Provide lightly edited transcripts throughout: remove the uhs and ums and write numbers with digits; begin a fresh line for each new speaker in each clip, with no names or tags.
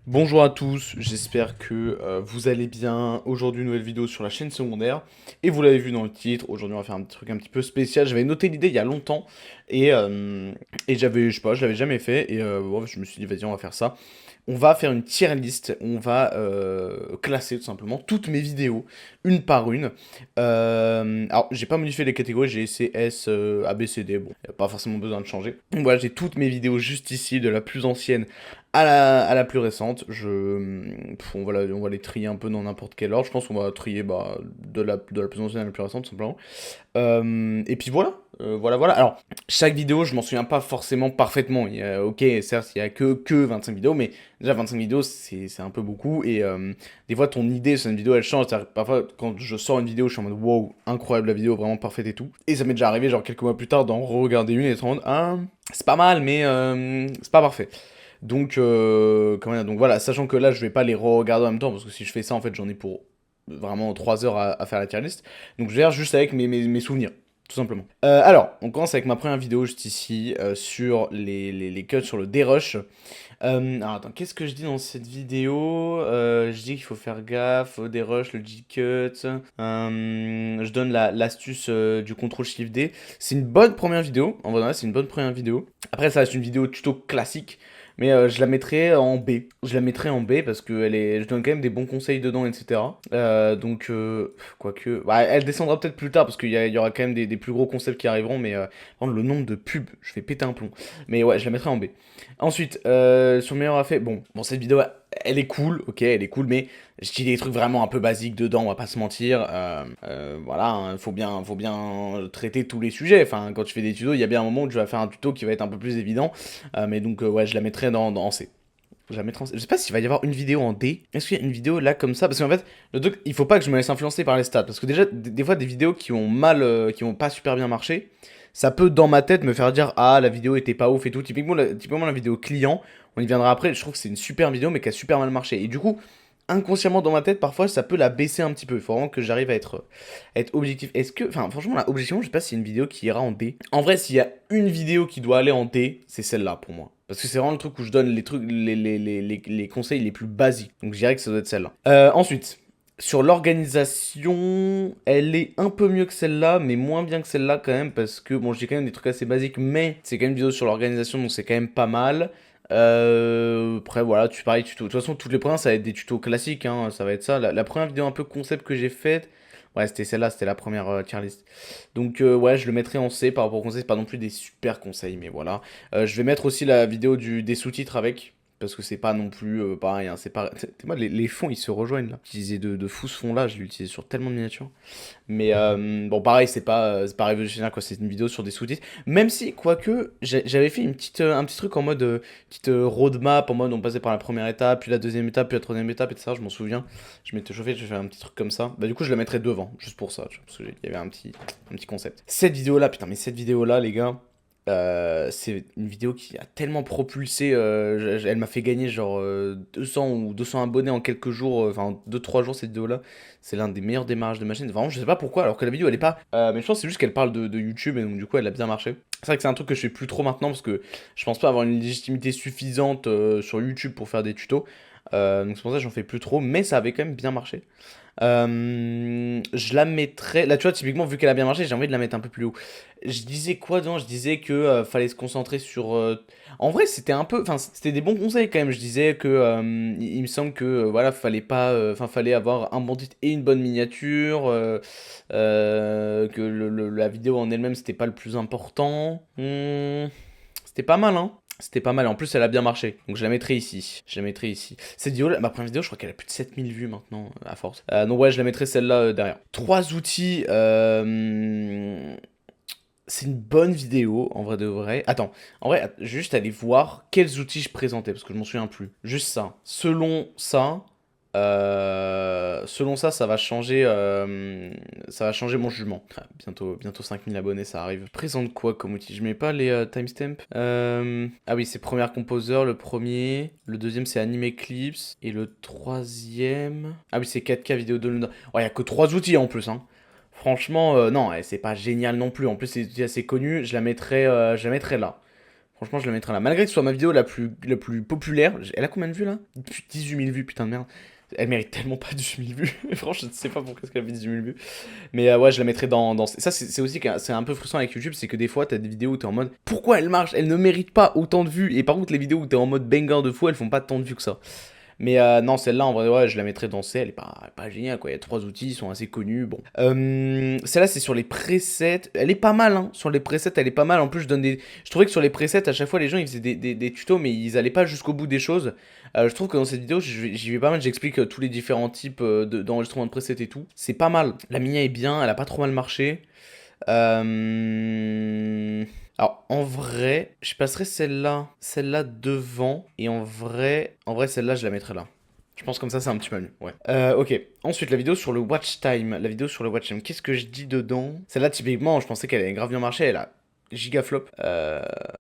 Bonjour à tous, j'espère que vous allez bien. Aujourd'hui, nouvelle vidéo sur la chaîne secondaire. Et vous l'avez vu dans le titre, aujourd'hui on va faire un petit truc un petit peu spécial. J'avais noté l'idée il y a longtemps et j'avais, je sais pas, je l'avais jamais fait. Et bon, je me suis dit, vas-y, on va faire ça. On va faire une tier list, on va classer tout simplement toutes mes vidéos, une par une. Alors, j'ai pas modifié les catégories, j'ai C, S, A, B, C, D, bon, y a pas forcément besoin de changer. Donc voilà, j'ai toutes mes vidéos juste ici, de la plus ancienne à la plus récente. On va les trier un peu dans n'importe quel ordre. Je pense qu'on va trier bah, de la plus ancienne à la plus récente, tout simplement. Et puis voilà, voilà. Alors, chaque vidéo, je m'en souviens pas forcément parfaitement. Ok, certes, il y a que 25 vidéos, mais déjà 25 vidéos, c'est un peu beaucoup. Et des fois, ton idée sur une vidéo, elle change. C'est-à-dire que parfois, quand je sors une vidéo, je suis en mode wow, incroyable la vidéo, vraiment parfaite et tout. Et ça m'est déjà arrivé, genre quelques mois plus tard, d'en re-regarder une et d'être en mode ah, c'est pas mal, mais c'est pas parfait. Donc, comment dire, donc voilà, sachant que là, je vais pas les re-regarder en même temps, parce que si je fais ça, en fait, j'en ai pour vraiment 3 heures à faire la tier list. Donc je vais faire juste avec mes souvenirs, tout simplement. Alors, on commence avec ma première vidéo juste ici, sur les cuts, sur le dérush. Alors attends, qu'est-ce que je dis dans cette vidéo? Je dis qu'il faut faire gaffe au dérush, le G-cut. Je donne l'astuce du contrôle Shift D. C'est une bonne première vidéo, en vrai, c'est une bonne première vidéo. Après, ça reste une vidéo tuto classique. Mais je la mettrai en B. Je la mettrai en B parce que je donne quand même des bons conseils dedans, etc. Donc, quoique. Bah, elle descendra peut-être plus tard parce qu'il y aura quand même des plus gros concepts qui arriveront. Mais par contre, le nombre de pubs, je vais péter un plomb. Mais ouais, je la mettrai en B. Ensuite, sur meilleur effet, bon, cette vidéo, elle est cool, ok, elle est cool, mais je dis des trucs vraiment un peu basiques dedans, on va pas se mentir. Voilà, hein, faut bien traiter tous les sujets. Enfin, quand tu fais des tutos, il y a bien un moment où tu vas faire un tuto qui va être un peu plus évident. Mais donc, ouais, je la mettrai dans C. Je la mettrai en C. Je sais pas s'il va y avoir une vidéo en D. Est-ce qu'il y a une vidéo là comme ça? Parce qu'en fait, le truc, il faut pas que je me laisse influencer par les stats. Parce que déjà, des fois, des vidéos qui ont mal, qui ont pas super bien marché, ça peut dans ma tête me faire dire ah la vidéo était pas ouf et tout. Typiquement la vidéo client, on y viendra après. Je trouve que c'est une super vidéo mais qui a super mal marché. Et du coup, inconsciemment dans ma tête, parfois ça peut la baisser un petit peu. Il faut vraiment que j'arrive à être objectif. Est-ce que, enfin franchement là, objectivement, je sais pas s'il y a une vidéo qui ira en D. En vrai, s'il y a une vidéo qui doit aller en D, c'est celle-là pour moi. Parce que c'est vraiment le truc où je donne les trucs, les conseils les plus basiques. Donc je dirais que ça doit être celle-là. Ensuite, sur l'organisation, elle est un peu mieux que celle-là, mais moins bien que celle-là quand même, parce que bon, j'ai quand même des trucs assez basiques, mais c'est quand même une vidéo sur l'organisation, donc c'est quand même pas mal. Après voilà, tu pareil, tuto. De toute façon, toutes les premières, ça va être des tutos classiques, hein, ça va être ça. La première vidéo un peu concept que j'ai faite, ouais, c'était celle-là, c'était la première tier list. Donc ouais, je le mettrai en C par rapport au conseil, c'est pas non plus des super conseils, mais voilà. Je vais mettre aussi la vidéo des sous-titres avec. Parce que c'est pas non plus pareil, hein, c'est pas... Moi, les fonds, ils se rejoignent là. J'utilisais de fou ce fond là, je l'ai utilisé sur tellement de miniatures. Mais bon, pareil, c'est pas révolutionnaire quoi, c'est une vidéo sur des sous-titres. Même si, quoique, j'avais fait un petit truc en mode, petite roadmap, en mode on passait par la première étape, puis la deuxième étape, puis la troisième étape, et ça, je m'en souviens. Je m'étais chauffé, j'ai fait un petit truc comme ça. Bah, du coup, je la mettrais devant, juste pour ça, tu vois, parce qu'il y avait un petit concept. Cette vidéo là, putain, mais cette vidéo là, les gars. C'est une vidéo qui a tellement propulsé, elle m'a fait gagner genre 200 ou 200 abonnés en quelques jours, enfin 2-3 jours cette vidéo là. C'est l'un des meilleurs démarrages de ma chaîne. Vraiment, je sais pas pourquoi, alors que la vidéo elle est pas. Mais je pense que c'est juste qu'elle parle de YouTube et donc du coup elle a bien marché. C'est vrai que c'est un truc que je fais plus trop maintenant parce que je pense pas avoir une légitimité suffisante sur YouTube pour faire des tutos. Donc c'est pour ça que j'en fais plus trop, mais ça avait quand même bien marché. Je la mettrais. Là, tu vois, typiquement, vu qu'elle a bien marché, j'ai envie de la mettre un peu plus haut. Je disais quoi dedans? Je disais que fallait se concentrer sur. En vrai, c'était un peu. Enfin, c'était des bons conseils quand même. Je disais que il me semble que voilà, fallait pas. Enfin, fallait avoir un bon titre et une bonne miniature. Que la vidéo en elle-même, c'était pas le plus important. C'était pas mal, hein. C'était pas mal. En plus, elle a bien marché. Donc, je la mettrai ici. Je la mettrai ici. Cette vidéo, ma première vidéo, je crois qu'elle a plus de 7 000 vues maintenant, à force. Donc, ouais, je la mettrai celle-là derrière. Trois outils. C'est une bonne vidéo, en vrai de vrai. Attends, en vrai, juste aller voir quels outils je présentais, parce que je m'en souviens plus. Juste ça. Selon ça, ça va changer mon jugement. Ah, bientôt 5000 abonnés, ça arrive. Je présente quoi comme outil? Je mets pas les timestamps. Ah oui, c'est Premiere Composer, le premier. Le deuxième, c'est Anime Clips. Et le troisième... Ah oui, c'est 4K vidéo de Luna. Ouais, y a que trois outils en plus, hein. Franchement, non, c'est pas génial non plus. En plus, c'est assez connu. Je la mettrais là. Franchement, je la mettrai là. Malgré que ce soit ma vidéo la plus populaire. Elle a combien de vues là? 18 000 vues, putain de merde. Elle mérite tellement pas 18 000 vues. Franchement, je ne sais pas pourquoi est-ce qu'elle a fait 18 000 vues. Mais ouais, je la mettrai dans... Ça, c'est aussi c'est un peu frustrant avec YouTube. C'est que des fois, t'as des vidéos où t'es en mode pourquoi elle marche? Elle ne mérite pas autant de vues. Et par contre, les vidéos où t'es en mode banger de fou, elles font pas tant de vues que ça. Mais non, celle-là, en vrai, ouais, je la mettrais dans C. Elle est pas géniale, quoi. Il y a 3 outils, ils sont assez connus. Bon. Celle-là, c'est sur les presets. Elle est pas mal, hein. Sur les presets, elle est pas mal. En plus, je trouvais que sur les presets, à chaque fois, les gens, ils faisaient des tutos, mais ils allaient pas jusqu'au bout des choses. Je trouve que dans cette vidéo, j'y vais pas mal. J'explique tous les différents types d'enregistrement de presets et tout. C'est pas mal. La Mia est bien, elle a pas trop mal marché. Alors, en vrai, je passerai celle-là devant, et en vrai, celle-là, je la mettrai là. Je pense comme ça, c'est un petit peu mieux, ouais. Ok. Ensuite, la vidéo sur le watch time. La vidéo sur le watch time, qu'est-ce que je dis dedans? Celle-là, typiquement, je pensais qu'elle allait grave bien marcher, elle a gigaflop.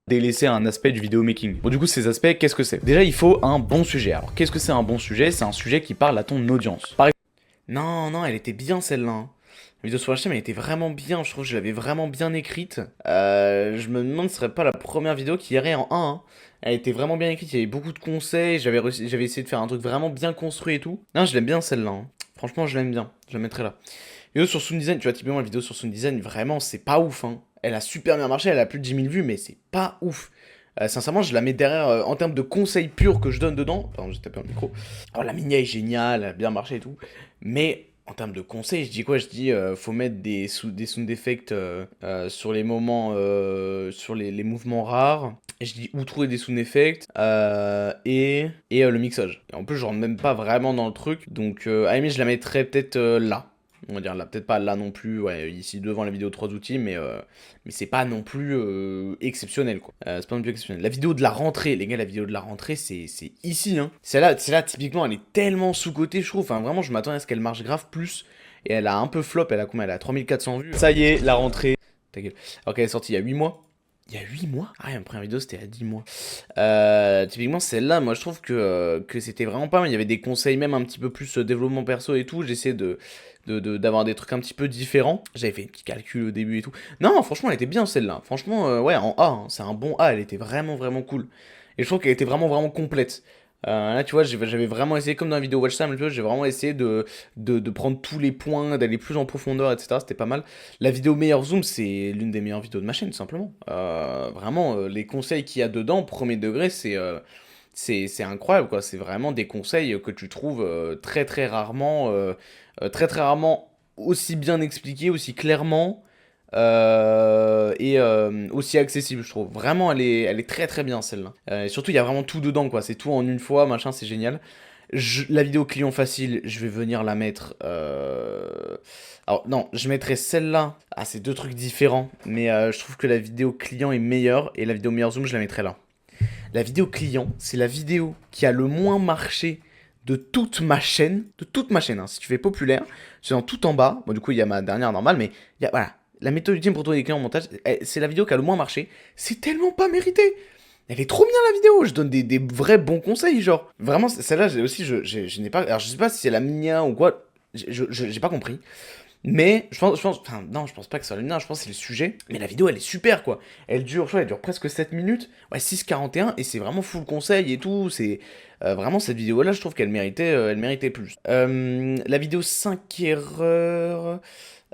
Délaisser un aspect du vidéo making. Bon, du coup, ces aspects, qu'est-ce que c'est? Déjà, il faut un bon sujet. Alors, qu'est-ce que c'est un bon sujet? C'est un sujet qui parle à ton audience. Non, non, elle était bien celle-là, hein. La vidéo sur la chaîne, elle était vraiment bien, je trouve que je l'avais vraiment bien écrite. Je me demande si ce serait pas la première vidéo qui irait en 1, hein. Elle était vraiment bien écrite, il y avait beaucoup de conseils, j'avais essayé de faire un truc vraiment bien construit et tout. Non, je l'aime bien celle-là, hein. Franchement, je l'aime bien, je la mettrai là. Vidéo sur Sound Design, tu vois, typiquement la vidéo sur Sound Design, vraiment, c'est pas ouf, hein. Elle a super bien marché, elle a plus de 10 000 vues, mais c'est pas ouf. Sincèrement, je la mets derrière en termes de conseils purs que je donne dedans. Pardon, j'ai tapé dans le micro. Alors, la Minia est géniale, elle a bien marché et tout. Mais en termes de conseils, je dis quoi? Je dis faut mettre des sound effects sur les moments, sur les mouvements rares. Et je dis où trouver des sound effects et le mixage. Et en plus, je rentre même pas vraiment dans le truc. Donc, à la limite, je la mettrais peut-être là. On va dire là, peut-être pas là non plus, ouais, ici devant la vidéo 3 outils, mais c'est pas non plus exceptionnel, quoi. C'est pas non plus exceptionnel. La vidéo de la rentrée, les gars, la vidéo de la rentrée, c'est ici, hein. Celle-là, typiquement, elle est tellement sous-cotée, je trouve. Enfin, vraiment, je m'attendais à ce qu'elle marche grave plus. Et elle a un peu flop, elle a combien? Elle a 3400 vues. Ça y est, la rentrée. Ta gueule. Alors qu'elle est sortie il y a 8 mois. Il y a 8 mois? Ah, ma première vidéo, c'était il y a 10 mois. Typiquement, celle-là, moi, je trouve que c'était vraiment pas mal. Il y avait des conseils, même un petit peu plus développement perso et tout. J'essaie d'avoir des trucs un petit peu différents. J'avais fait un petit calcul au début et tout. Non, franchement, elle était bien celle-là. Franchement, ouais, en A, hein, c'est un bon A. Elle était vraiment, vraiment cool. Et je trouve qu'elle était vraiment, vraiment complète. Là, tu vois, j'avais vraiment essayé, comme dans la vidéo Watch Time, tu vois, j'ai vraiment essayé de prendre tous les points, d'aller plus en profondeur, etc. C'était pas mal. La vidéo meilleur zoom, c'est l'une des meilleures vidéos de ma chaîne, tout simplement. Vraiment, les conseils qu'il y a dedans, premier degré, c'est incroyable, quoi. C'est vraiment des conseils que tu trouves très, très rarement, très, très rarement aussi bien expliqués, aussi clairement. Et aussi accessible, je trouve. Vraiment, elle est très très bien celle-là. Et surtout, il y a vraiment tout dedans, quoi. C'est tout en une fois, machin, c'est génial. La vidéo client facile, je vais venir la mettre. Alors, non, je mettrai celle-là. Ah, c'est deux trucs différents. Mais je trouve que la vidéo client est meilleure. Et la vidéo meilleur zoom, je la mettrai là. La vidéo client, c'est la vidéo qui a le moins marché de toute ma chaîne. De toute ma chaîne, hein. Si tu fais populaire, c'est dans tout en bas. Bon, du coup, il y a ma dernière normale, mais il y a, voilà. La méthode ultime pour trouver des clients en montage, c'est la vidéo qui a le moins marché. C'est tellement pas mérité. Elle est trop bien la vidéo. Je donne des vrais bons conseils, genre. Vraiment, celle-là, aussi, je n'ai pas. Alors, je sais pas si c'est la mienne ou quoi. J'ai pas compris. Mais enfin non, je pense pas que c'est la mienne, je pense que c'est le sujet. Mais la vidéo, elle est super, quoi. Elle dure, je crois, elle dure presque 7 minutes. Ouais, 6,41, et c'est vraiment full conseil et tout. C'est vraiment cette vidéo-là, je trouve qu'elle elle méritait plus. La vidéo 5 erreurs.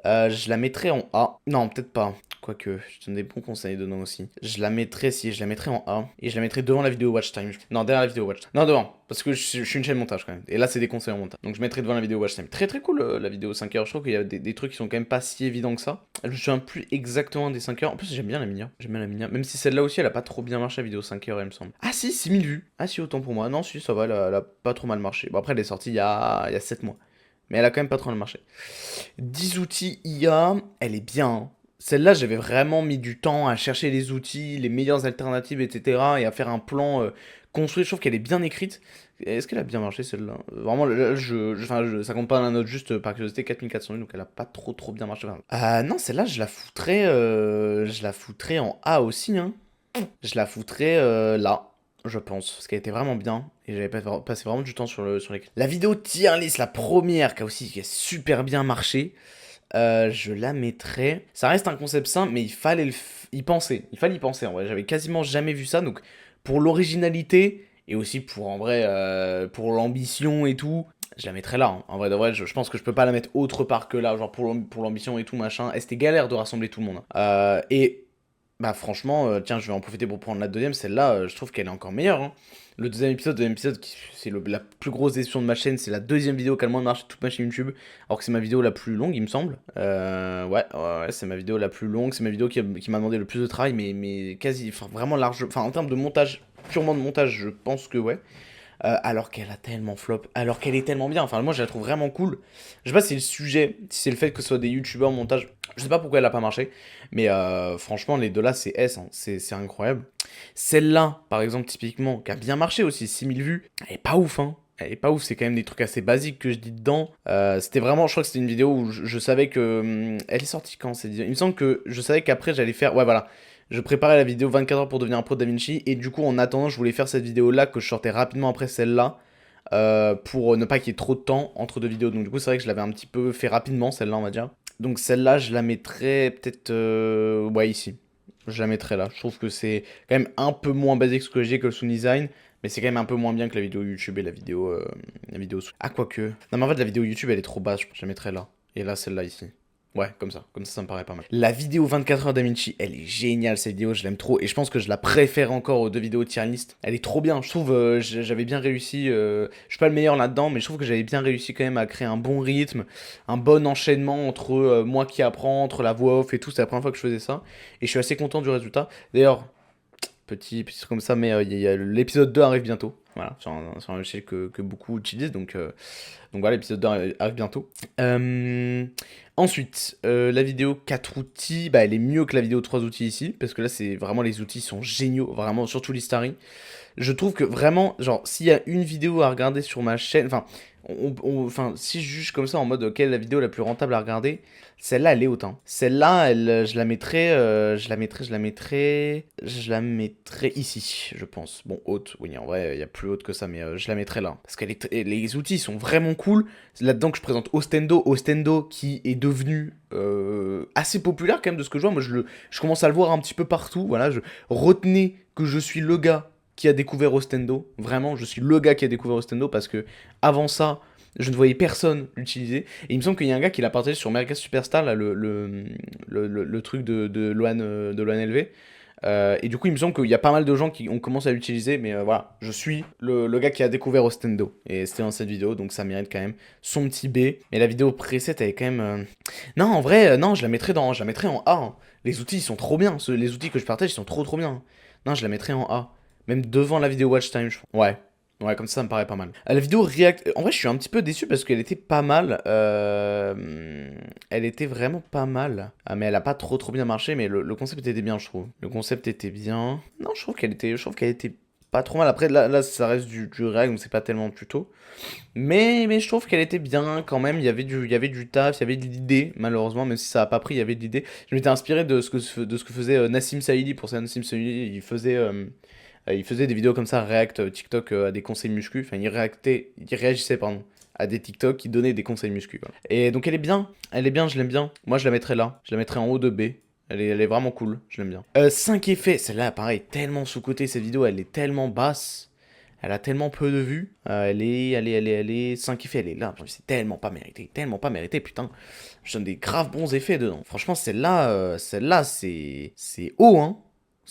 Je la mettrais en A. Non, peut-être pas. Quoique, je donne des bons conseils dedans aussi. Je la mettrais, si, je la mettrais en A. Et je la mettrais devant la vidéo Watch Time. Non, derrière la vidéo Watch Time. Non, devant. Parce que je suis une chaîne montage quand même. Et là, c'est des conseils en montage. Donc, je mettrais devant la vidéo Watch Time. Très très cool la vidéo 5 heures. Je trouve qu'il y a des trucs qui sont quand même pas si évidents que ça. Je me souviens plus exactement des 5 heures. En plus, j'aime bien la Minia. J'aime bien la Minia. Même si celle-là aussi, elle a pas trop bien marché, la vidéo 5 heures, il me semble. Ah si, 6000 vues. Ah si, autant pour moi. Non, si, ça va, elle a pas trop mal marché. Bon, après, elle est sortie il y a 7 mois. Mais elle a quand même pas trop mal marché. 10 outils IA, elle est bien, hein. Celle-là, j'avais vraiment mis du temps à chercher les outils, les meilleures alternatives, etc. Et à faire un plan construit. Je trouve qu'elle est bien écrite. Est-ce qu'elle a bien marché celle-là? Vraiment, là, ça compte pas la note, juste par curiosité, 4400 vues, donc elle a pas trop bien marché. Non, celle-là, je la foutrais en A aussi, hein. Je la foutrais là, je pense, parce qu'elle était vraiment bien. Et j'avais passé vraiment du temps sur les... La vidéo tier list, la première, qui a super bien marché. Je la mettrais. Ça reste un concept simple, mais il fallait y penser, il fallait y penser en vrai, j'avais quasiment jamais vu ça, donc pour l'originalité, et aussi pour en vrai, pour l'ambition et tout, je la mettrais là, hein. En vrai de vrai, je pense que je peux pas la mettre autre part que là, genre pour l'ambition et tout, machin, et c'était galère de rassembler tout le monde, hein. Et bah franchement, tiens, je vais en profiter pour prendre la deuxième, celle-là, je trouve qu'elle est encore meilleure, hein. Le deuxième épisode, c'est la plus grosse décision de ma chaîne, c'est la deuxième vidéo qui a le moins marché de toute ma chaîne YouTube, alors que c'est ma vidéo la plus longue, il me semble. Ouais, c'est ma vidéo la plus longue, c'est ma vidéo qui m'a demandé le plus de travail, mais quasi, enfin vraiment large, enfin en termes de montage, purement de montage, je pense que ouais. Alors qu'elle a tellement flop, alors qu'elle est tellement bien. Enfin, moi, je la trouve vraiment cool. Je sais pas si c'est le sujet, si c'est le fait que ce soit des youtubeurs en montage. Je sais pas pourquoi elle a pas marché. Mais franchement, les deux là, c'est S, hein. C'est incroyable. Celle-là, par exemple, typiquement, qui a bien marché aussi, 6000 vues, elle est pas ouf, hein. Elle est pas ouf, c'est quand même des trucs assez basiques que je dis dedans. C'était vraiment, je crois que c'était une vidéo où je savais que. Elle est sortie quand cette vidéo? Il me semble que je savais qu'après j'allais faire. Ouais, voilà. Je préparais la vidéo 24 heures pour devenir un pro de DaVinci. Et du coup, en attendant, je voulais faire cette vidéo-là que je sortais rapidement après celle-là. Pour ne pas qu'il y ait trop de temps entre deux vidéos. Donc du coup, c'est vrai que je l'avais un petit peu fait rapidement, celle-là, on va dire. Donc celle-là, je la mettrais peut-être... ouais, ici. Je la mettrais là. Je trouve que c'est quand même un peu moins basique ce que j'ai que le sound design. Mais c'est quand même un peu moins bien que la vidéo YouTube et la vidéo... Ah, quoique... Non, mais en fait, la vidéo YouTube, elle est trop basse. Je la mettrais là. Et là, celle-là, ici. Ouais, comme ça me paraît pas mal. La vidéo 24 heures d'Amici, elle est géniale cette vidéo, je l'aime trop. Et je pense que je la préfère encore aux deux vidéos tier list. Elle est trop bien, je trouve, j'avais bien réussi. Je suis pas le meilleur là-dedans, mais je trouve que j'avais bien réussi quand même à créer un bon rythme, un bon enchaînement entre moi qui apprends, entre la voix off et tout. C'est la première fois que je faisais ça. Et je suis assez content du résultat. D'ailleurs, petit truc comme ça, mais l'épisode 2 arrive bientôt. Voilà, sur un logiciel que beaucoup utilisent, donc voilà, l'épisode 2 arrive bientôt. Ensuite, la vidéo 4 outils, bah, elle est mieux que la vidéo 3 outils ici, parce que là, c'est vraiment les outils sont géniaux, vraiment, surtout l'Istari. Je trouve que vraiment, genre, s'il y a une vidéo à regarder sur ma chaîne, enfin, enfin, si je juge comme ça en mode quelle est la vidéo la plus rentable à regarder, celle-là elle est haute, hein. Celle-là, je la mettrais, je la mettrais ici, je pense. Bon, haute, oui, en vrai, il y a plus haute que ça, mais je la mettrais là. Parce que les outils sont vraiment cool. C'est là-dedans que je présente Ostendo qui est devenu assez populaire quand même de ce que je vois. Moi, je commence à le voir un petit peu partout. Voilà, retenez que je suis le gars qui a découvert Ostendo. Vraiment, je suis le gars qui a découvert Ostendo parce que avant ça, je ne voyais personne l'utiliser. Et il me semble qu'il y a un gars qui l'a partagé sur America Superstar, là, le truc de Loan LV. Et du coup, il me semble qu'il y a pas mal de gens qui ont commencé à l'utiliser, mais voilà, je suis le gars qui a découvert Ostendo. Et c'était dans cette vidéo, donc ça mérite quand même son petit B. Mais la vidéo preset, elle est quand même... Non, en vrai, non, je la mettrais en A, hein. Les outils, ils sont trop bien. Les outils que je partage, ils sont trop bien, hein. Non, je la mettrais en A. Même devant la vidéo watch time, je crois. Ouais. Ouais, comme ça me paraît pas mal. La vidéo React... En vrai, je suis un petit peu déçu parce qu'elle était pas mal. Elle était vraiment pas mal. Ah, mais elle a pas trop bien marché, mais le concept était bien, je trouve. Le concept était bien. Non, je trouve qu'elle était pas trop mal. Après, là ça reste du React, donc c'est pas tellement tuto. Mais je trouve qu'elle était bien quand même. Il y avait du taf, il y avait de l'idée, malheureusement, même si ça a pas pris, il y avait de l'idée. Je m'étais inspiré de ce que faisait Nassim Saïdi. Pour ça, Nassim Saïdi, il faisait des vidéos comme ça, React, TikTok, à des conseils muscu. Enfin, il réagissait, pardon, à des TikTok qui donnaient des conseils muscu. Voilà. Et donc elle est bien, je l'aime bien. Moi, je la mettrais là, je la mettrais en haut de B. Elle est vraiment cool, je l'aime bien. 5 effets, celle-là, pareil, tellement sous-côté cette vidéo, elle est tellement basse. Elle a tellement peu de vues. Elle est. 5 effets, elle est là. C'est tellement pas mérité, putain. Je donne des graves bons effets dedans. Franchement, celle-là, c'est haut, hein.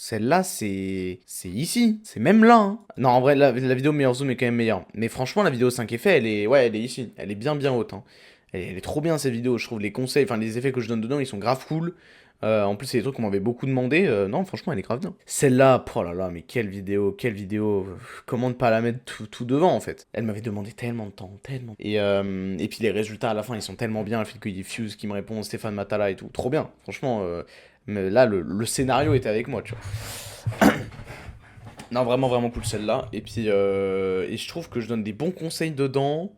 Celle-là, c'est ici. C'est même là, hein. Non, en vrai, la vidéo meilleur zoom est quand même meilleure. Mais franchement, la vidéo 5 effets, elle est ici. Elle est bien haute, hein. Elle est trop bien, cette vidéo. Je trouve les conseils, enfin, les effets que je donne dedans, ils sont grave cool. En plus, c'est des trucs qu'on m'avait beaucoup demandé. Non, franchement, elle est grave bien. Celle-là, oh là là, mais quelle vidéo, quelle vidéo. Comment ne pas la mettre tout devant, en fait. Elle m'avait demandé tellement de temps, tellement. Et puis les résultats à la fin, ils sont tellement bien. Le fait qu'il y ait Fuse qui me répond, Stéphane Matala et tout. Trop bien, franchement. Mais là, le scénario était avec moi, tu vois. Non, vraiment cool celle-là. Et puis, et je trouve que je donne des bons conseils dedans.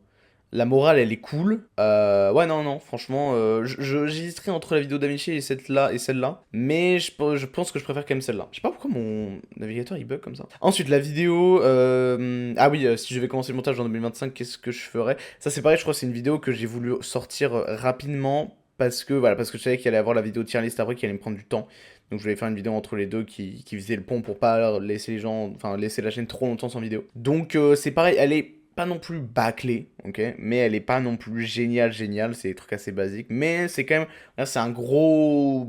La morale, elle est cool. Ouais, non, franchement, j'hésiterais entre la vidéo d'Amici et celle-là. Mais je pense que je préfère quand même celle-là. Je sais pas pourquoi mon navigateur il bug comme ça. Ensuite, la vidéo. Ah oui, si je vais commencer le montage en 2025, qu'est-ce que je ferais? Ça, c'est pareil, je crois que c'est une vidéo que j'ai voulu sortir rapidement. parce que, voilà, parce que je savais qu'il allait avoir la vidéo tier list après qui allait me prendre du temps. Donc je voulais faire une vidéo entre les deux qui faisait le pont pour pas laisser les gens, enfin laisser la chaîne trop longtemps sans vidéo. Donc c'est pareil, elle est pas non plus bâclée, ok, mais elle est pas non plus géniale, c'est des trucs assez basiques, mais c'est quand même, là c'est un gros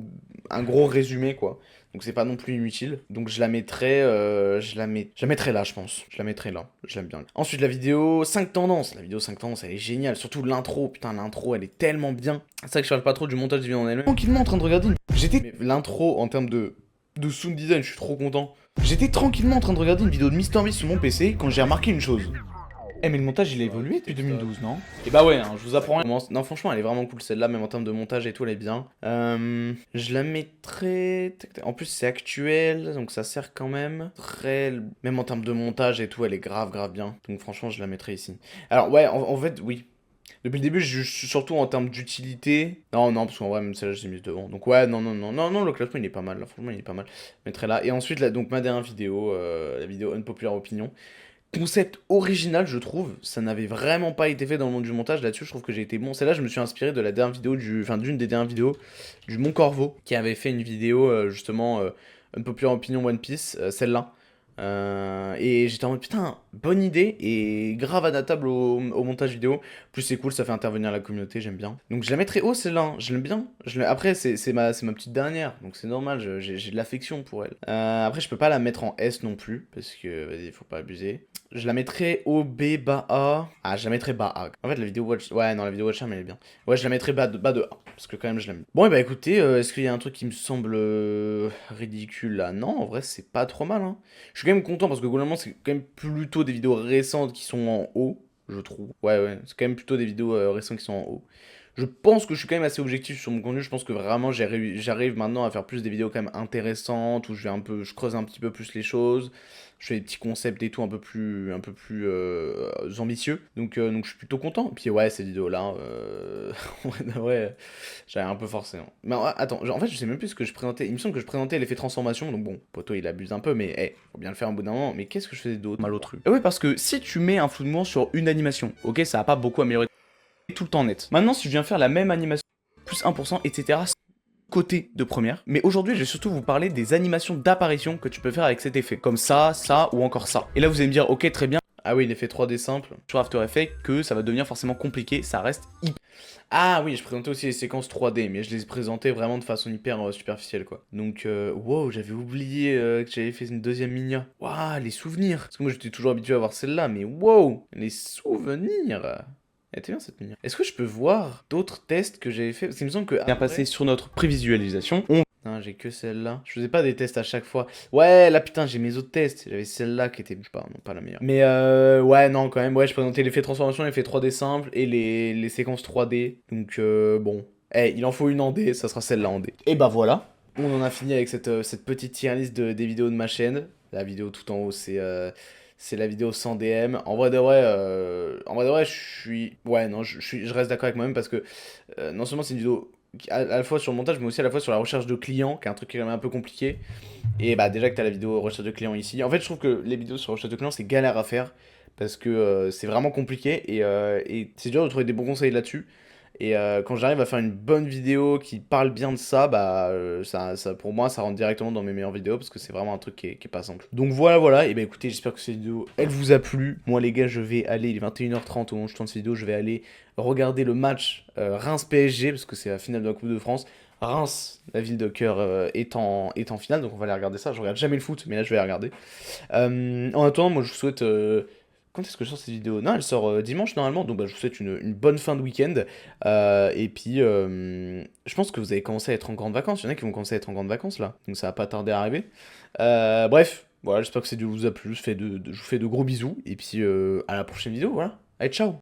résumé quoi. Donc c'est pas non plus inutile. Donc je la mettrai, je la mettrai là, je pense. Je la mettrai là. Je l'aime bien. Ensuite la vidéo 5 tendances. La vidéo 5 tendances, elle est géniale. Surtout l'intro. Putain, l'intro, elle est tellement bien. C'est vrai que je parle pas trop du montage des vidéos en elle-même. Tranquillement en train de regarder. J'étais l'intro en termes de sound design, je suis trop content. J'étais tranquillement en train de regarder une vidéo de MrBeast sur mon PC quand j'ai remarqué une chose. Eh mais le montage il a évolué depuis 2012 non? Et bah ouais, hein, je vous apprends rien. Non franchement elle est vraiment cool celle-là, même en termes de montage et tout elle est bien. Je la mettrais... En plus c'est actuel, donc ça sert quand même. Même en termes de montage et tout elle est grave bien. Donc franchement je la mettrais ici. Alors ouais, en fait oui. Depuis le début je suis surtout en termes d'utilité. Non parce qu'en vrai même celle-là je l'ai mise devant. Donc ouais non le classement il est pas mal là, franchement il est pas mal. Je mettrai là. Et ensuite là, donc ma dernière vidéo, la vidéo Unpopular Opinion. Concept original, je trouve. Ça n'avait vraiment pas été fait dans le monde du montage. Là-dessus, je trouve que j'ai été bon. Celle-là, je me suis inspiré de la dernière vidéo d'une des dernières vidéos du Mon Corvo, qui avait fait une vidéo, justement, Unpopular Opinion One Piece, celle-là. Et j'étais en mode, putain, bonne idée et grave adaptable au montage vidéo. En plus, c'est cool, ça fait intervenir la communauté, j'aime bien. Donc, je la mettrai haut, celle-là, hein. Je l'aime bien. Après, c'est ma petite dernière, donc c'est normal, j'ai de l'affection pour elle. Après, je peux pas la mettre en S non plus, parce que, vas-y, faut pas abuser. Je la mettrais au B, bas A. Ah, je la mettrais bas A. En fait, la vidéo Watch... Ouais, non, la vidéo Watch Time, elle est bien. Ouais, je la mettrais bas de A. Parce que quand même, je l'aime. Bon, et bah écoutez, est-ce qu'il y a un truc qui me semble ridicule là? Non, en vrai, c'est pas trop mal, hein. Je suis quand même content parce que globalement, c'est quand même plutôt des vidéos récentes qui sont en haut, je trouve. Ouais, c'est quand même plutôt des vidéos récentes qui sont en haut. Je pense que je suis quand même assez objectif sur mon contenu. Je pense que vraiment j'arrive maintenant à faire plus des vidéos quand même intéressantes où je creuse un petit peu plus les choses. Je fais des petits concepts et tout un peu plus ambitieux. Donc je suis plutôt content. Et puis ouais, cette vidéo-là, ouais, j'avais un peu forcé, hein. Mais attends, en fait, je sais même plus ce que je présentais. Il me semble que je présentais l'effet transformation. Donc bon, Poto il abuse un peu, mais faut bien le faire un bout d'un moment. Mais qu'est-ce que je faisais d'autre? Malotru. Et ouais, parce que si tu mets un flou de mouvement sur une animation, ok, ça va pas beaucoup améliorer tout le temps net. Maintenant, si je viens faire la même animation, plus 1%, etc., côté de première. Mais aujourd'hui, je vais surtout vous parler des animations d'apparition que tu peux faire avec cet effet. Comme ça ou encore ça. Et là, vous allez me dire, ok, très bien. Ah oui, l'effet 3D simple sur After Effects, que ça va devenir forcément compliqué, ça reste hyper... Ah oui, je présentais aussi les séquences 3D, mais je les présentais vraiment de façon hyper superficielle, quoi. Donc, wow, j'avais oublié que j'avais fait une deuxième minia. Waouh, les souvenirs. Parce que moi, j'étais toujours habitué à voir celle-là, mais wow, les souvenirs. Elle était bien cette miniature. Est-ce que je peux voir d'autres tests que j'avais fait? Parce qu'il me semble que bien passé sur notre prévisualisation, non, j'ai que celle-là. Je faisais pas des tests à chaque fois. Ouais, là putain, j'ai mes autres tests. J'avais celle-là qui était, je sais pas, non, pas la meilleure. Mais ouais, non, quand même, ouais, je présentais l'effet transformation, l'effet 3D simple et les séquences 3D. Donc bon. Il en faut une en D, ça sera celle-là en D. Et bah voilà. On en a fini avec cette petite tier list des vidéos de ma chaîne. La vidéo tout en haut, c'est la vidéo sans DM. En vrai de vrai, je suis... Ouais, non, je reste d'accord avec moi-même parce que non seulement c'est une vidéo à la fois sur le montage, mais aussi à la fois sur la recherche de clients, qui est un truc qui est quand même un peu compliqué. Et bah déjà que t'as la vidéo recherche de clients ici. En fait, je trouve que les vidéos sur recherche de clients, c'est galère à faire parce que c'est vraiment compliqué et c'est dur de trouver des bons conseils là-dessus. Et quand j'arrive à faire une bonne vidéo qui parle bien de ça, bah pour moi ça rentre directement dans mes meilleures vidéos parce que c'est vraiment un truc qui est pas simple. Donc voilà, et bah écoutez, j'espère que cette vidéo elle vous a plu. Moi les gars, je vais aller, il est 21h30 au moment où je tourne cette vidéo, je vais aller regarder le match Reims-PSG parce que c'est la finale de la Coupe de France. Reims, la ville de cœur, est en finale, donc on va aller regarder ça. Je regarde jamais le foot, mais là je vais aller regarder. En attendant, moi je vous souhaite... Quand est-ce que je sors cette vidéo? Non, elle sort dimanche normalement, donc bah, je vous souhaite une bonne fin de week-end. Et puis, je pense que vous allez commencer à être en grande vacances. Il y en a qui vont commencer à être en grande vacances là, donc ça va pas tarder à arriver. Bref, voilà, j'espère que cette vidéo vous a plu. Je vous fais de gros bisous, et puis à la prochaine vidéo, voilà. Allez, ciao!